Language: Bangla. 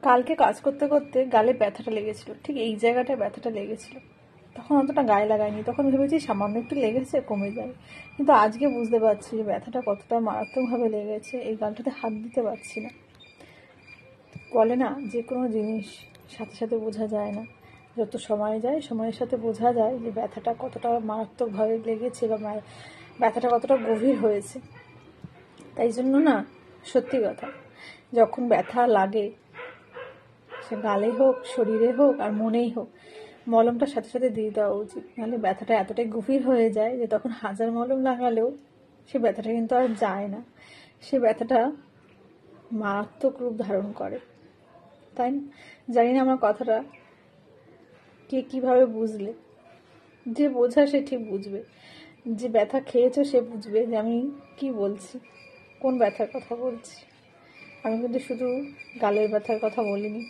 কালকে কাজ করতে করতে গালে ব্যথাটা লেগেছিল, ঠিক এই জায়গাটায় ব্যথাটা লেগেছিল। তখন অতটা গায়ে লাগায়নি, তখন ভেবেছি সামান্য একটু লেগেছে, কমে যায়। কিন্তু আজকে বুঝতে পারছি যে ব্যথাটা কতটা মারাত্মকভাবে লেগেছে, এই গালটাতে হাত দিতে পারছি না। বলে না, যে কোনো জিনিস সাথে সাথে বোঝা যায় না, যত সময় যায় সময়ের সাথে বোঝা যায় যে ব্যথাটা কতটা মারাত্মকভাবে লেগেছে বা ব্যথাটা কতটা গভীর হয়েছে। তাই জন্য না, সত্যি কথা, যখন ব্যথা লাগে, সে গালে হোক, শরীরে হোক, আর মনেই হোক, মলমটা সাথে সাথে দিয়ে দেওয়া উচিত। নাহলে ব্যথাটা এতটাই গভীর হয়ে যায় যে তখন হাজার মলম লাগালেও সে ব্যথাটা কিন্তু আর যায় না, সে ব্যথাটা মারাত্মক রূপ ধারণ করে। তাই না? জানি না আমার কথাটা কে কীভাবে বুঝলে। যে বোঝা সে ঠিক বুঝবে, যে ব্যথা খেয়েছে সে বুঝবে যে আমি কি বলছি, কোন ব্যথার কথা বলছি। আমি কিন্তু শুধু গালের ব্যথার কথা বলিনি।